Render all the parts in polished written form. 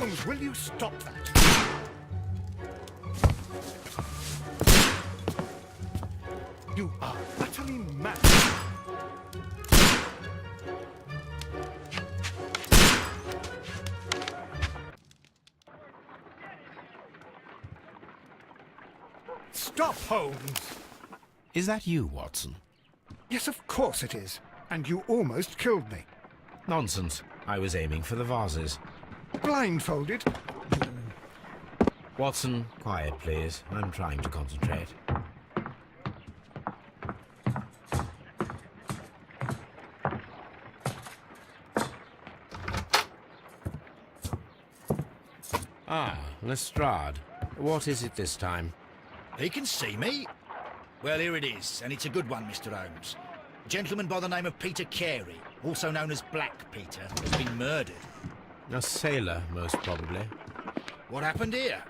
Holmes, will you stop that? You are utterly mad. Stop, Holmes! Is that you, Watson? Yes, of course it is. And you almost killed me. Nonsense. I was aiming for the vases. Blindfolded? Watson, quiet, please. I'm trying to concentrate. Ah, Lestrade. What is it this time? He can see me. Well, here it is, and it's a good one, Mr. Holmes. A gentleman by the name of Peter Carey, also known as Black Peter, has been murdered. A sailor, most probably. What happened here?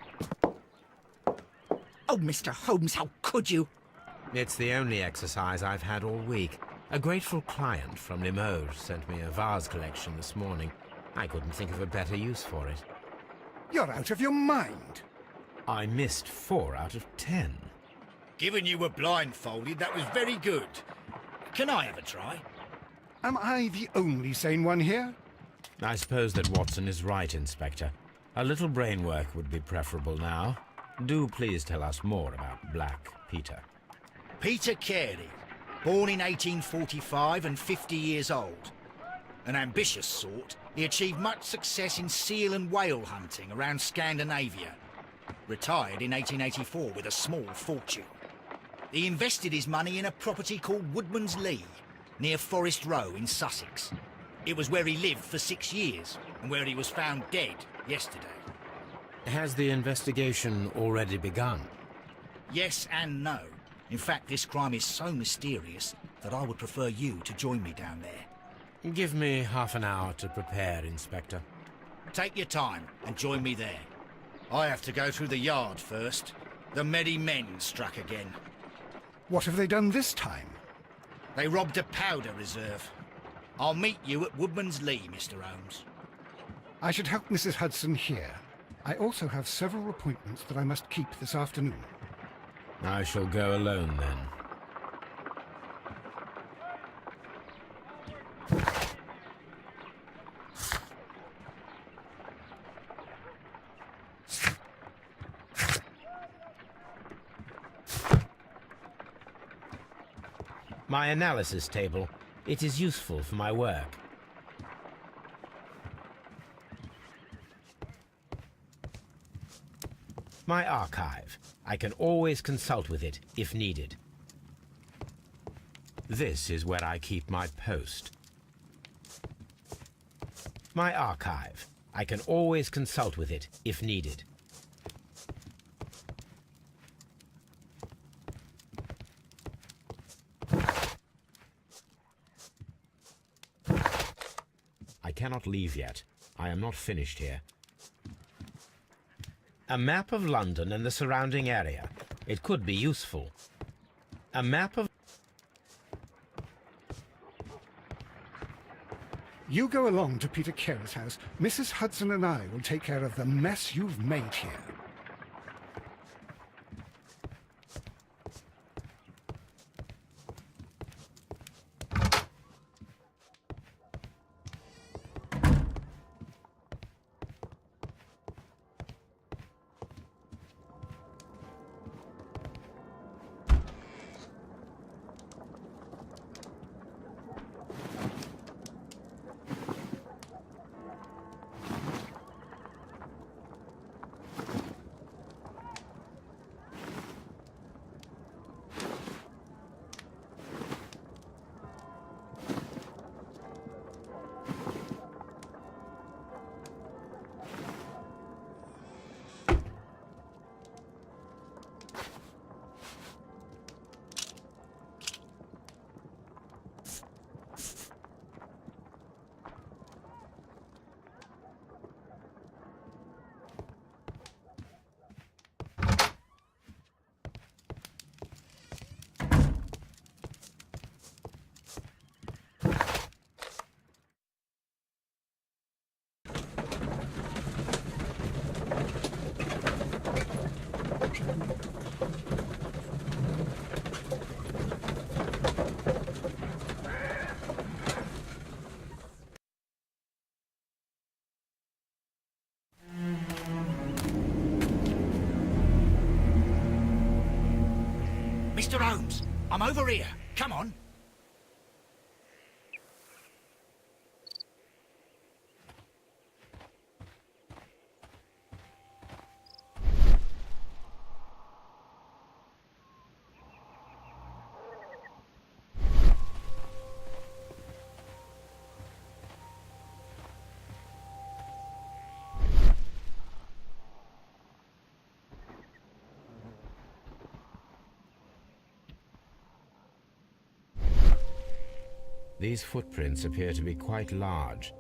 Oh, Mr. Holmes, how could you? It's the only exercise I've had all week. A grateful client from Limoges sent me a vase collection this morning. I couldn't think of a better use for it. You're out of your mind. I missed 4 out of 10. Given you were blindfolded, that was very good. Can I have a try? Am I the only sane one here? I suppose that Watson is right, Inspector. A little brain work would be preferable now. Do please tell us more about Black Peter. Peter Carey, born in 1845 and 50 years old. An ambitious sort, he achieved much success in seal and whale hunting around Scandinavia. Retired in 1884 with a small fortune. He invested his money in a property called Woodman's Lee, near Forest Row in Sussex. It was where he lived for 6 years, and where he was found dead yesterday. Has the investigation already begun? Yes and no. In fact, this crime is so mysterious that I would prefer you to join me down there. Give me half an hour to prepare, Inspector. Take your time and join me there. I have to go through the yard first. The merry men struck again. What have they done this time? They robbed a powder reserve. I'll meet you at Woodman's Lee, Mr. Holmes. I should help Mrs. Hudson here. I also have several appointments that I must keep this afternoon. I shall go alone, then. My analysis table. It is useful for my work. My archive. I can always consult with it if needed. This is where I keep my post. My archive. I can always consult with it if needed. I cannot leave yet. I am not finished here. A map of London and the surrounding area. It could be useful. A map of... You go along to Peter Carey's house. Mrs. Hudson and I will take care of the mess you've made here. Holmes, I'm over here. Come on. These footprints appear to be quite large.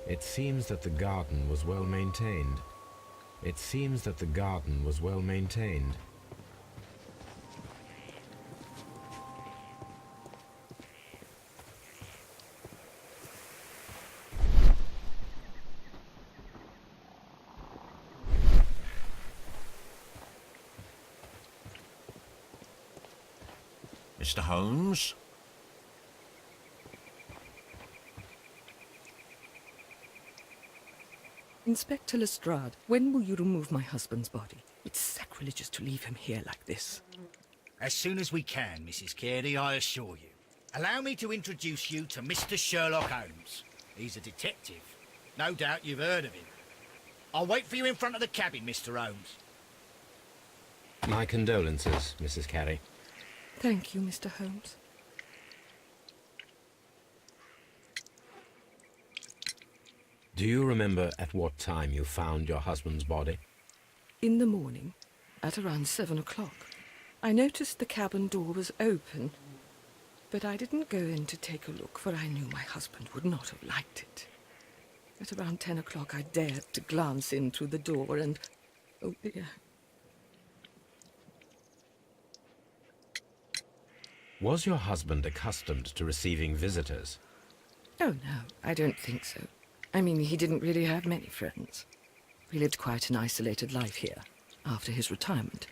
It seems that the garden was well maintained. It seems that the garden was well maintained. Mr. Holmes? Inspector Lestrade, when will you remove my husband's body? It's sacrilegious to leave him here like this. As soon as we can, Mrs. Carey, I assure you. Allow me to introduce you to Mr. Sherlock Holmes. He's a detective. No doubt you've heard of him. I'll wait for you in front of the cabin, Mr. Holmes. My condolences, Mrs. Carey. Thank you, Mr. Holmes. Do you remember at what time you found your husband's body? In the morning, at around 7 o'clock. I noticed the cabin door was open, but I didn't go in to take a look, for I knew my husband would not have liked it. At around 10 o'clock, I dared to glance in through the door and... oh dear. Was your husband accustomed to receiving visitors? Oh, no, I don't think so. I mean, he didn't really have many friends. He lived quite an isolated life here, after his retirement.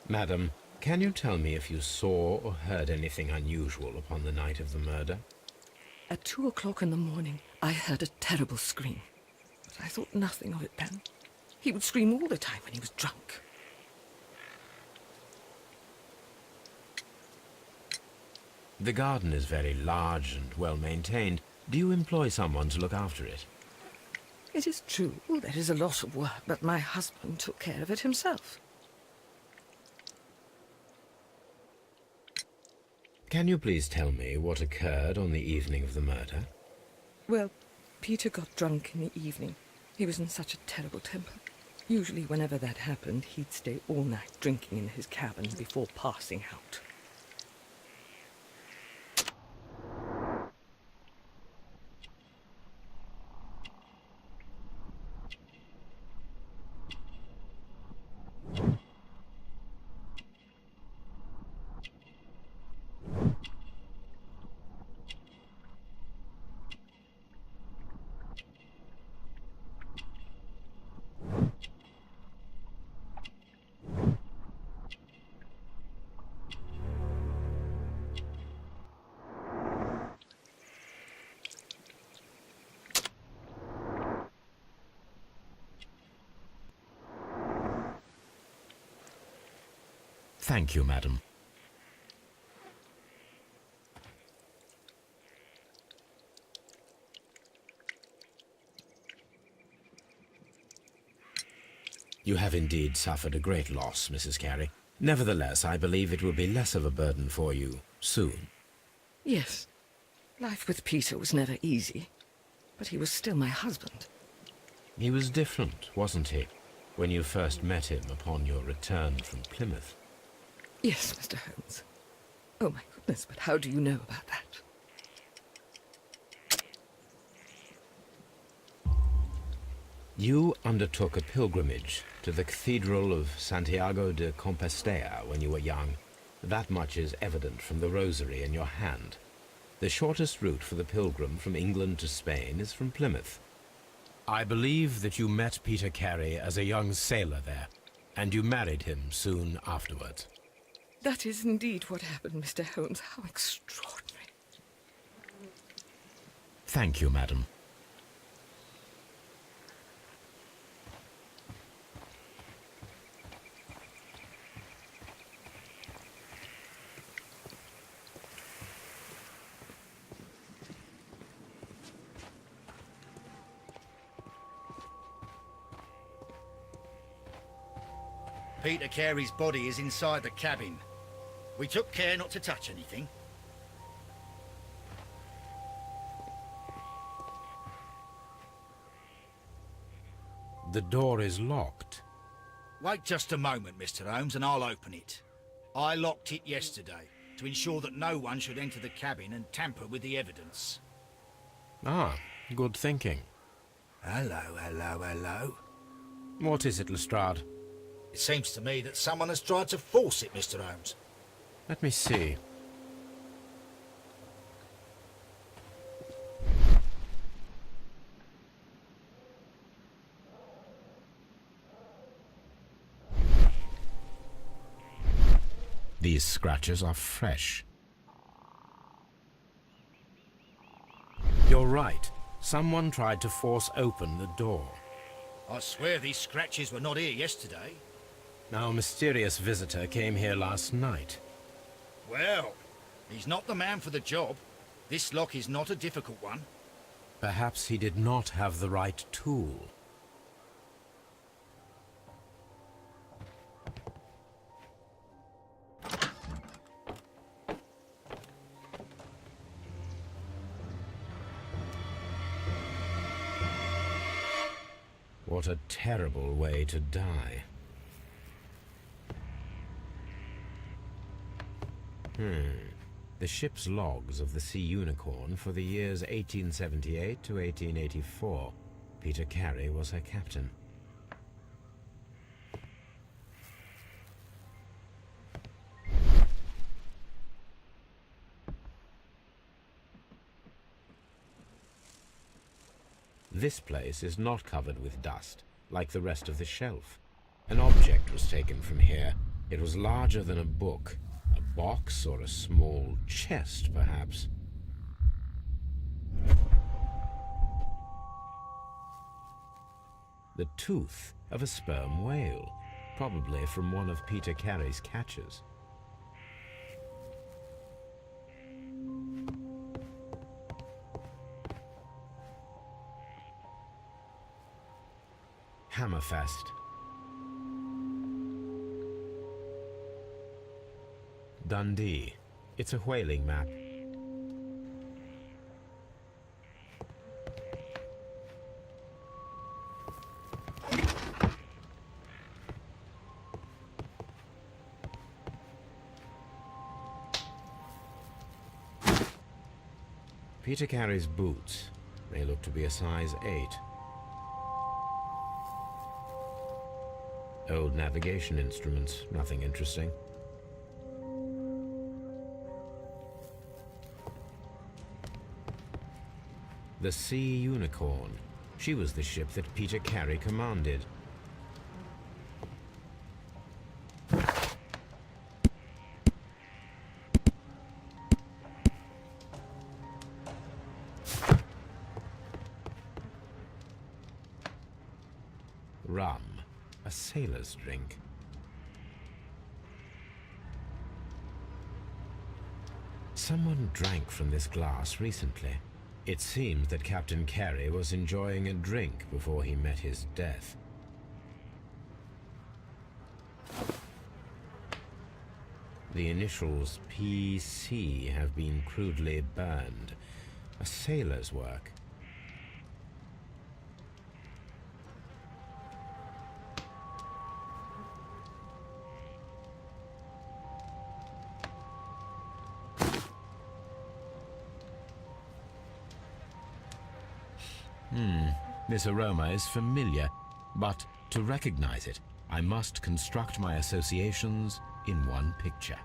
Madam, can you tell me if you saw or heard anything unusual upon the night of the murder? At 2 o'clock in the morning, I heard a terrible scream. But I thought nothing of it then. He would scream all the time when he was drunk. The garden is very large and well maintained. Do you employ someone to look after it? It is true, there is a lot of work, but my husband took care of it himself. Can you please tell me what occurred on the evening of the murder? Well, Peter got drunk in the evening. He was in such a terrible temper. Usually whenever that happened, he'd stay all night drinking in his cabin before passing out. Thank you, madam. You have indeed suffered a great loss, Mrs. Carey. Nevertheless, I believe it will be less of a burden for you soon. Yes. Life with Peter was never easy, but he was still my husband. He was different, wasn't he, when you first met him upon your return from Plymouth? Yes, Mr. Holmes. Oh, my goodness, but how do you know about that? You undertook a pilgrimage to the Cathedral of Santiago de Compostela when you were young. That much is evident from the rosary in your hand. The shortest route for the pilgrim from England to Spain is from Plymouth. I believe that you met Peter Carey as a young sailor there, and you married him soon afterwards. That is indeed what happened, Mr. Holmes. How extraordinary. Thank you, madam. Peter Carey's body is inside the cabin. We took care not to touch anything. The door is locked. Wait just a moment, Mr. Holmes, and I'll open it. I locked it yesterday to ensure that no one should enter the cabin and tamper with the evidence. Ah, good thinking. Hello, hello, hello. What is it, Lestrade? It seems to me that someone has tried to force it, Mr. Holmes. Let me see. These scratches are fresh. You're right. Someone tried to force open the door. I swear these scratches were not here yesterday. Now, a mysterious visitor came here last night. Well, he's not the man for the job. This lock is not a difficult one. Perhaps he did not have the right tool. What a terrible way to die. The ship's logs of the Sea Unicorn for the years 1878 to 1884. Peter Carey was her captain. This place is not covered with dust, like the rest of the shelf. An object was taken from here. It was larger than a book. A box or a small chest, perhaps. The tooth of a sperm whale, probably from one of Peter Carey's catches. Hammerfest. Dundee. It's a whaling map. Peter Carey's boots. They look to be a size 8. Old navigation instruments, nothing interesting. The Sea Unicorn. She was the ship that Peter Carey commanded. Rum, a sailor's drink. Someone drank from this glass recently. It seems that Captain Carey was enjoying a drink before he met his death. The initials PC have been crudely burned. A sailor's work. This aroma is familiar, but to recognize it, I must construct my associations in one picture.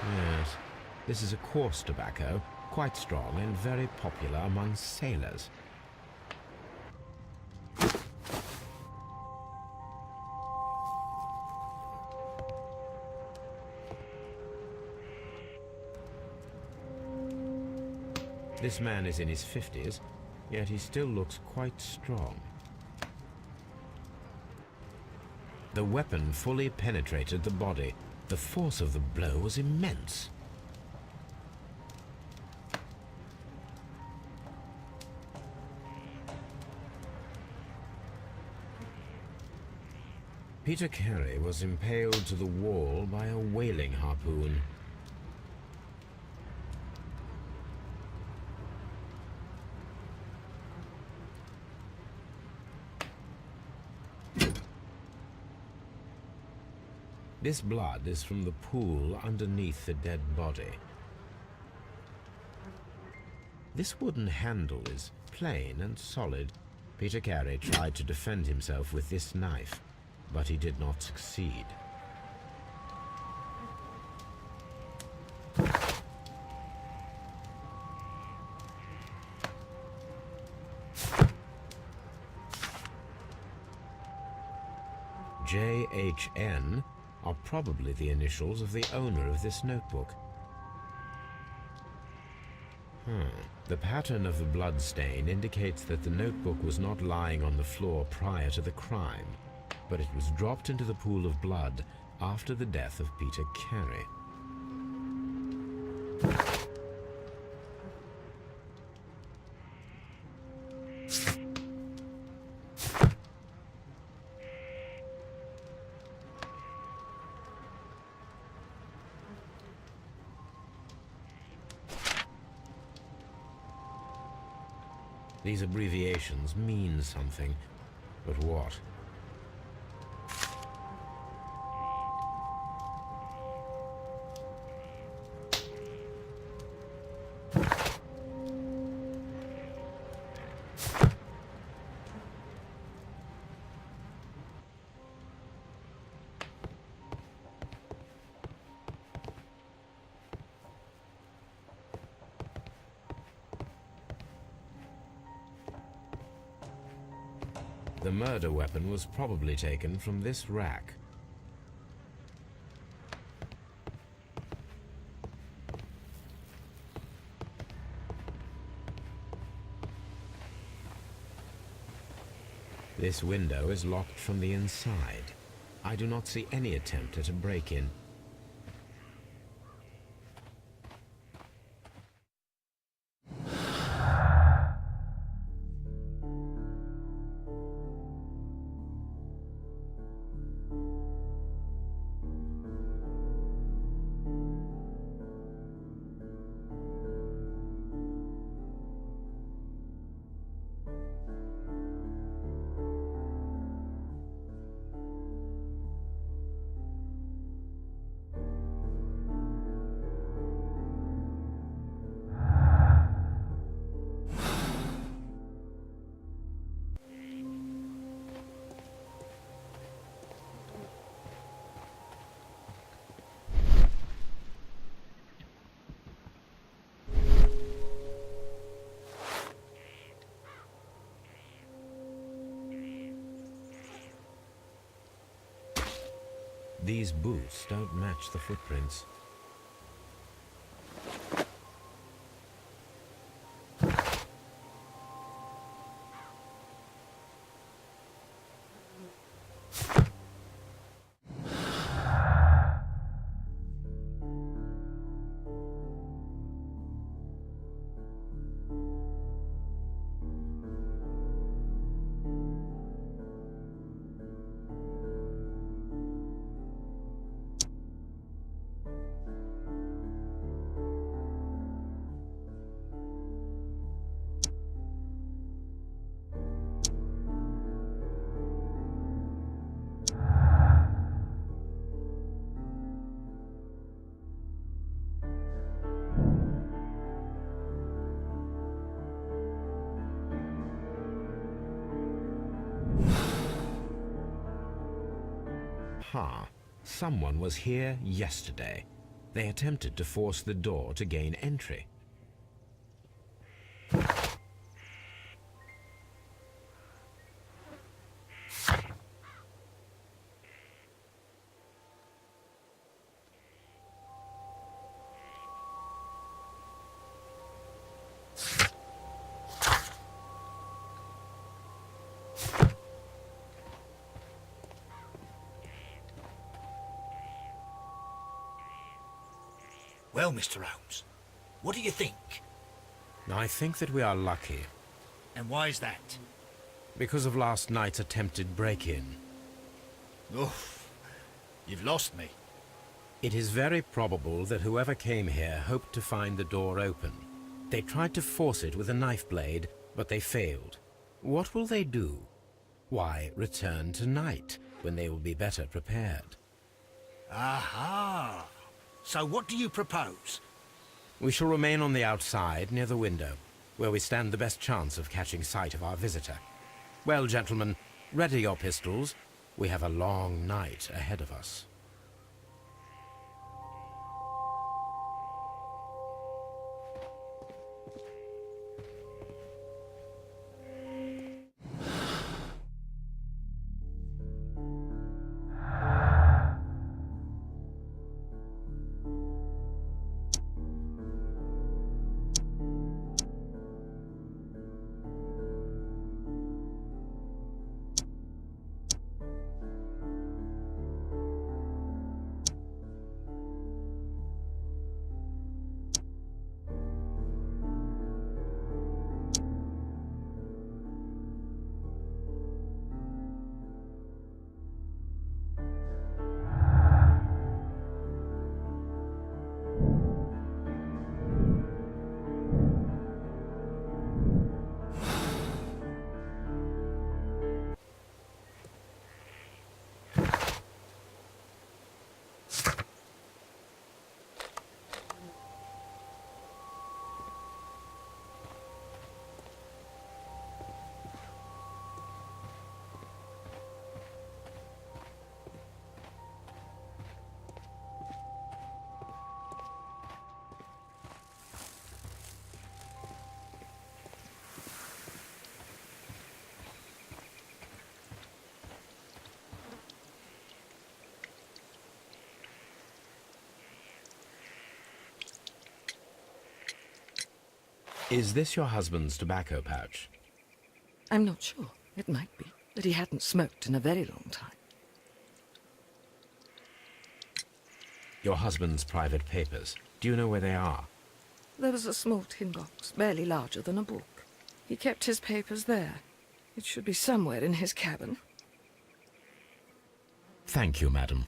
Yes, this is a coarse tobacco, quite strong and very popular among sailors. This man is in his 50s, yet he still looks quite strong. The weapon fully penetrated the body. The force of the blow was immense. Peter Carey was impaled to the wall by a whaling harpoon. This blood is from the pool underneath the dead body. This wooden handle is plain and solid. Peter Carey tried to defend himself with this knife, but he did not succeed. JHN are probably the initials of the owner of this notebook. The pattern of the blood stain indicates that the notebook was not lying on the floor prior to the crime, but it was dropped into the pool of blood after the death of Peter Carey. These abbreviations mean something, but what? The murder weapon was probably taken from this rack. This window is locked from the inside. I do not see any attempt at a break-in. These boots don't match the footprints. Someone was here yesterday. They attempted to force the door to gain entry. Well, Mr. Holmes, what do you think? I think that we are lucky, And why is that? because of last night's attempted break-in. Oof, you've lost me. It is very probable that whoever came here hoped to find the door open. They tried to force it with a knife blade, but they failed. What will they do? Why, return tonight, when they will be better prepared. Aha! So what do you propose? We shall remain on the outside, near the window, where we stand the best chance of catching sight of our visitor. Well, gentlemen, ready your pistols. We have a long night ahead of us. Is this your husband's tobacco pouch? I'm not sure. It might be, but he hadn't smoked in a very long time. Your husband's private papers. Do you know where they are? There was a small tin box, barely larger than a book. He kept his papers there. It should be somewhere in his cabin. Thank you, madam.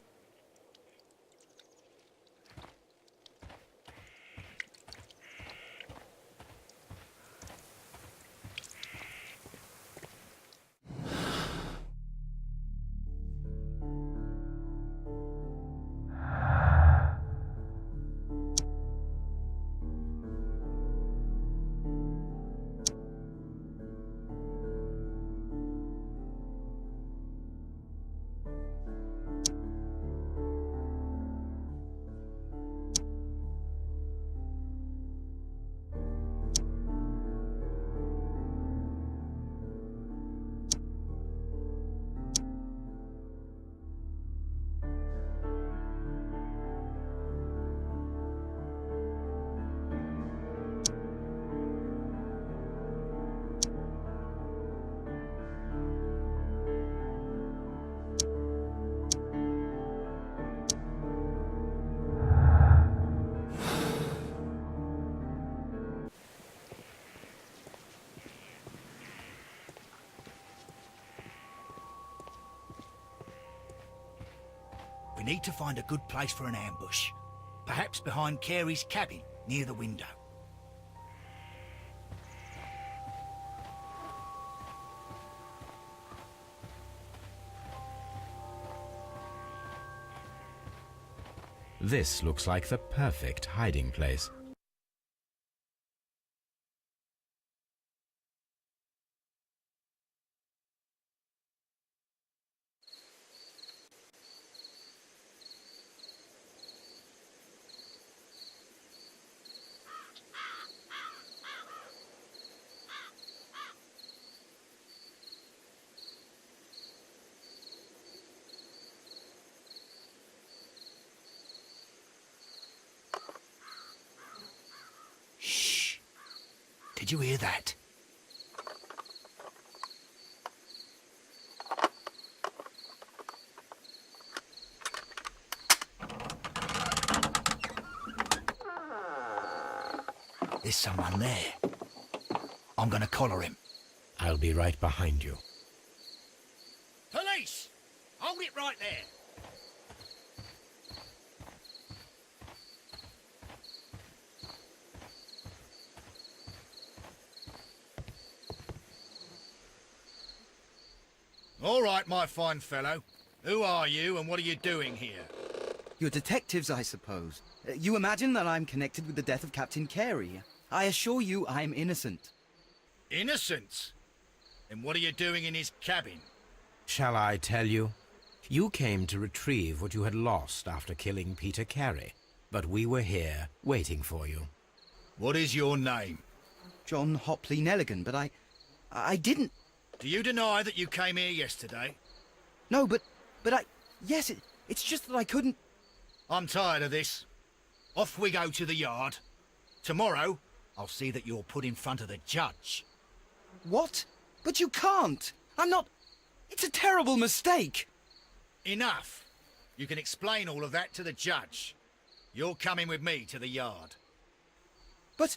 We need to find a good place for an ambush. Perhaps behind Carey's cabin, near the window. This looks like the perfect hiding place. Did you hear that? There's someone there. I'm gonna collar him. I'll be right behind you. Police! Hold it right there. All right, my fine fellow. Who are you and what are you doing here? You're detectives, I suppose. You imagine that I'm connected with the death of Captain Carey. I assure you I'm innocent. Innocent? And what are you doing in his cabin? Shall I tell you? You came to retrieve what you had lost after killing Peter Carey, but we were here, waiting for you. What is your name? John Hopley Nelligan, but I didn't... Do you deny that you came here yesterday? No, but yes, it's just that I couldn't... I'm tired of this. Off we go to the yard. Tomorrow, I'll see that you're put in front of the judge. What? But you can't! I'm not... It's a terrible mistake! Enough. You can explain all of that to the judge. You're coming with me to the yard. But...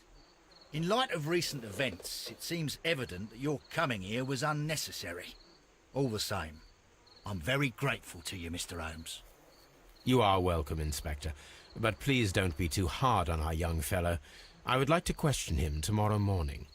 In light of recent events, it seems evident that your coming here was unnecessary. All the same, I'm very grateful to you, Mr. Holmes. You are welcome, Inspector, but please don't be too hard on our young fellow. I would like to question him tomorrow morning.